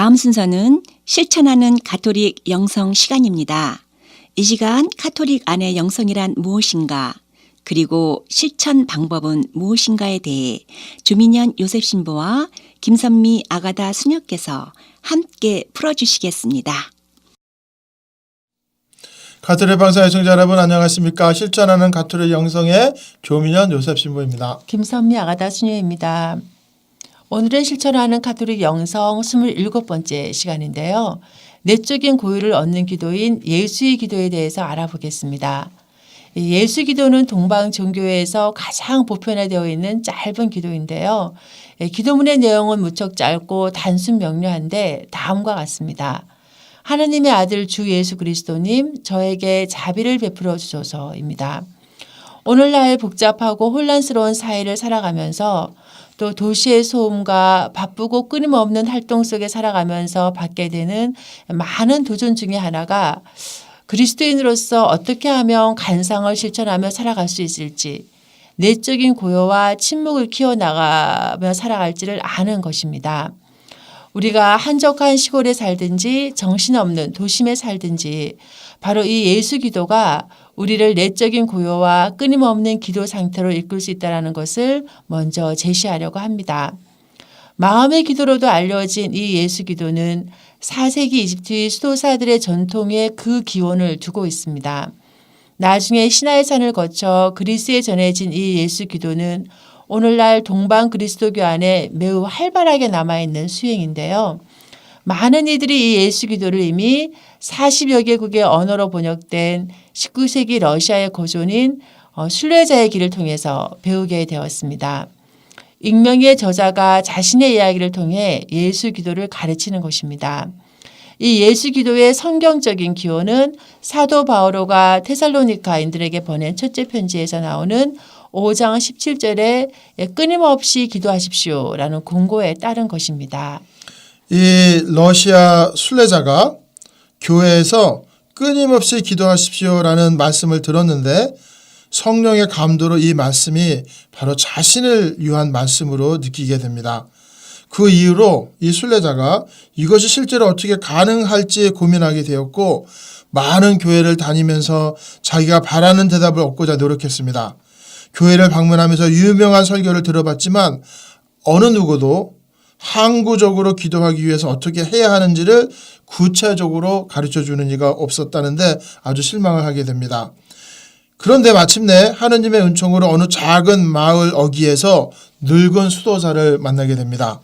다음 순서는 실천하는 가톨릭 영성 시간입니다. 이 시간 가톨릭 안의 영성이란 무엇인가, 그리고 실천 방법은 무엇인가에 대해 주민현 요셉 신부와 김선미 아가다 수녀께서 함께 풀어주시겠습니다. 가톨릭 방송 애청자 여러분 안녕하십니까? 실천하는 가톨릭 영성의 조민현 요셉 신부입니다. 김선미 아가다 수녀입니다. 오늘은 실천하는 가톨릭 영성 27번째 시간인데요. 내적인 고유를 얻는 기도인 예수의 기도에 대해서 알아보겠습니다. 예수 기도는 동방 종교에서 가장 보편화되어 있는 짧은 기도인데요. 기도문의 내용은 무척 짧고 단순 명료한데 다음과 같습니다. 하느님의 아들 주 예수 그리스도님, 저에게 자비를 베풀어 주소서입니다. 오늘날 복잡하고 혼란스러운 사회를 살아가면서 또 도시의 소음과 바쁘고 끊임없는 활동 속에 살아가면서 받게 되는 많은 도전 중에 하나가 그리스도인으로서 어떻게 하면 간상을 실천하며 살아갈 수 있을지, 내적인 고요와 침묵을 키워나가며 살아갈지를 아는 것입니다. 우리가 한적한 시골에 살든지 정신없는 도심에 살든지 바로 이 예수 기도가 우리를 내적인 고요와 끊임없는 기도 상태로 이끌 수 있다는 것을 먼저 제시하려고 합니다. 마음의 기도로도 알려진 이 예수 기도는 4세기 이집트의 수도사들의 전통에 그 기원을 두고 있습니다. 나중에 시나이 산을 거쳐 그리스에 전해진 이 예수 기도는 오늘날 동방 그리스도교 안에 매우 활발하게 남아있는 수행인데요. 많은 이들이 이 예수 기도를 이미 40여 개국의 언어로 번역된 19세기 러시아의 고전인 순례자의 길을 통해서 배우게 되었습니다. 익명의 저자가 자신의 이야기를 통해 예수 기도를 가르치는 것입니다. 이 예수 기도의 성경적인 기원은 사도 바오로가 테살로니가인들에게 보낸 첫째 편지에서 나오는 5장 17절에 끊임없이 기도하십시오라는 공고에 따른 것입니다. 이 러시아 순례자가 교회에서 끊임없이 기도하십시오라는 말씀을 들었는데 성령의 감도로 이 말씀이 바로 자신을 위한 말씀으로 느끼게 됩니다. 그 이후로 이 순례자가 이것이 실제로 어떻게 가능할지 고민하게 되었고 많은 교회를 다니면서 자기가 바라는 대답을 얻고자 노력했습니다. 교회를 방문하면서 유명한 설교를 들어봤지만 어느 누구도 항구적으로 기도하기 위해서 어떻게 해야 하는지를 구체적으로 가르쳐주는 이가 없었다는데 아주 실망을 하게 됩니다. 그런데 마침내 하느님의 은총으로 어느 작은 마을 어귀에서 늙은 수도사를 만나게 됩니다.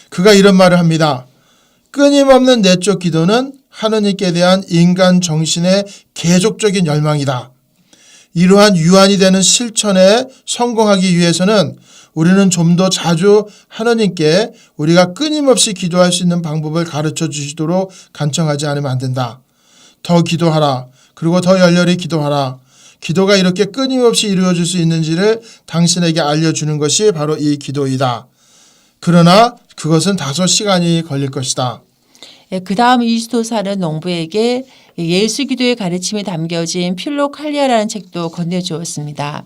그가 이런 말을 합니다. 끊임없는 내적 기도는 하느님께 대한 인간 정신의 계속적인 열망이다. 이러한 유한이 되는 실천에 성공하기 위해서는 우리는 좀 더 자주 하느님께 우리가 끊임없이 기도할 수 있는 방법을 가르쳐 주시도록 간청하지 않으면 안 된다. 더 기도하라. 그리고 더 열렬히 기도하라. 기도가 이렇게 끊임없이 이루어질 수 있는지를 당신에게 알려주는 것이 바로 이 기도이다. 그러나 그것은 다소 시간이 걸릴 것이다. 그 다음 이수도사는 농부에게 예수 기도의 가르침이 담겨진 필로칼리아라는 책도 건네주었습니다.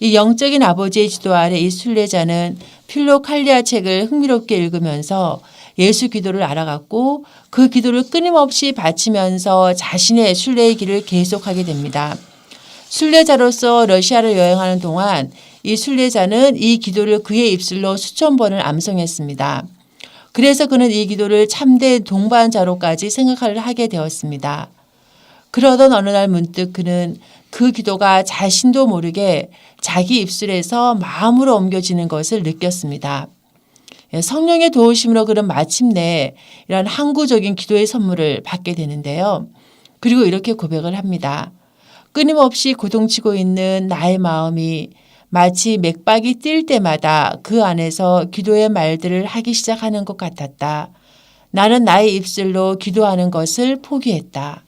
이 영적인 아버지의 지도 아래 이 순례자는 필로칼리아 책을 흥미롭게 읽으면서 예수 기도를 알아갔고 그 기도를 끊임없이 바치면서 자신의 순례의 길을 계속하게 됩니다. 순례자로서 러시아를 여행하는 동안 이 순례자는 이 기도를 그의 입술로 수천 번을 암송했습니다. 그래서 그는 이 기도를 참된 동반자로까지 생각을 하게 되었습니다. 그러던 어느 날 문득 그는 그 기도가 자신도 모르게 자기 입술에서 마음으로 옮겨지는 것을 느꼈습니다. 성령의 도우심으로 그는 마침내 이런 항구적인 기도의 선물을 받게 되는데요. 그리고 이렇게 고백을 합니다. 끊임없이 고동치고 있는 나의 마음이 마치 맥박이 뛸 때마다 그 안에서 기도의 말들을 하기 시작하는 것 같았다. 나는 나의 입술로 기도하는 것을 포기했다.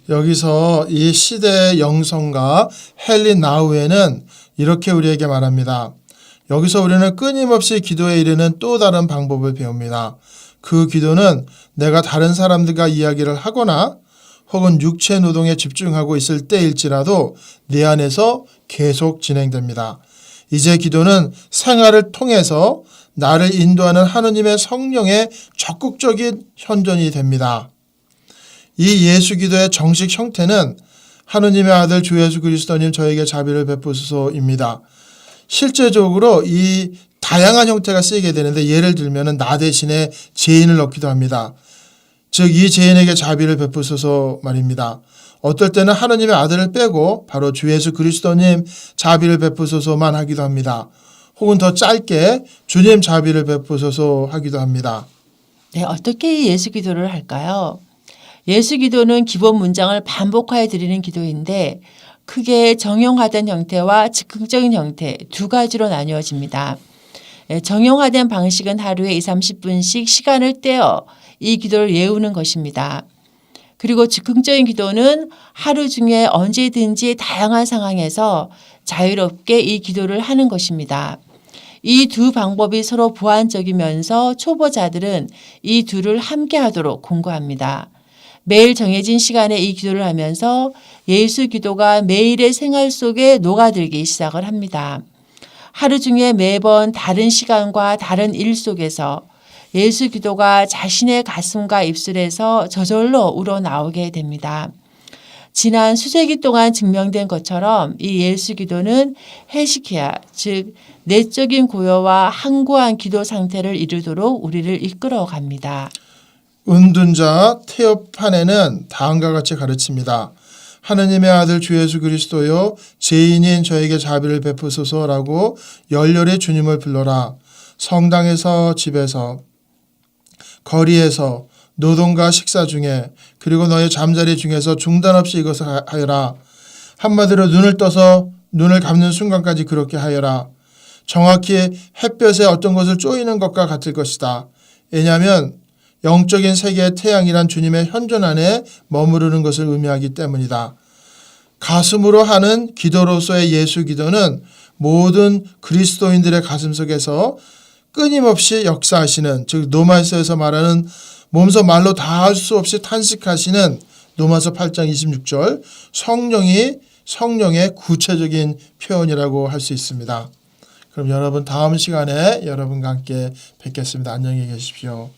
여기서 이 시대의 영성가 헨리 나우에는 이렇게 우리에게 말합니다. 여기서 우리는 끊임없이 기도에 이르는 또 다른 방법을 배웁니다. 그 기도는 내가 다른 사람들과 이야기를 하거나 혹은 육체 노동에 집중하고 있을 때일지라도 내 안에서 계속 진행됩니다. 이제 기도는 생활을 통해서 나를 인도하는 하느님의 성령의 적극적인 현존이 됩니다. 이 예수 기도의 정식 형태는 하느님의 아들 주 예수 그리스도님 저에게 자비를 베푸소서입니다. 실제적으로 이 다양한 형태가 쓰이게 되는데 예를 들면 나 대신에 죄인을 넣기도 합니다. 즉 이 죄인에게 자비를 베푸소서 말입니다. 어떨 때는 하느님의 아들을 빼고 바로 주 예수 그리스도님 자비를 베푸소서만 하기도 합니다. 혹은 더 짧게 주님 자비를 베푸소서 하기도 합니다. 네, 어떻게 예수 기도를 할까요? 예수 기도는 기본 문장을 반복하여 드리는 기도인데 크게 정형화된 형태와 즉흥적인 형태 두 가지로 나뉘어집니다. 정형화된 방식은 하루에 20, 30분씩 시간을 떼어 이 기도를 외우는 것입니다. 그리고 즉흥적인 기도는 하루 중에 언제든지 다양한 상황에서 자유롭게 이 기도를 하는 것입니다. 이 두 방법이 서로 보완적이면서 초보자들은 이 둘을 함께 하도록 권고합니다. 매일 정해진 시간에 이 기도를 하면서 예수 기도가 매일의 생활 속에 녹아들기 시작을 합니다. 하루 중에 매번 다른 시간과 다른 일 속에서 예수 기도가 자신의 가슴과 입술에서 저절로 우러나오게 됩니다. 지난 수세기 동안 증명된 것처럼 이 예수 기도는 헤시키야, 즉 내적인 고요와 항구한 기도 상태를 이루도록 우리를 이끌어 갑니다. 은둔자 테오판에는 다음과 같이 가르칩니다. 하느님의 아들 주 예수 그리스도요 죄인인 저에게 자비를 베푸소서라고 열렬히 주님을 불러라. 성당에서 집에서 거리에서 노동과 식사 중에 그리고 너의 잠자리 중에서 중단 없이 이것을 하여라. 한마디로 눈을 떠서 눈을 감는 순간까지 그렇게 하여라. 정확히 햇볕에 어떤 것을 쪼이는 것과 같을 것이다. 왜냐하면 영적인 세계의 태양이란 주님의 현존 안에 머무르는 것을 의미하기 때문이다. 가슴으로 하는 기도로서의 예수 기도는 모든 그리스도인들의 가슴 속에서 끊임없이 역사하시는, 즉 로마서에서 말하는 몸소 말로 다 할 수 없이 탄식하시는 로마서 8장 26절 성령의 구체적인 표현이라고 할 수 있습니다. 그럼 여러분 다음 시간에 여러분과 함께 뵙겠습니다. 안녕히 계십시오.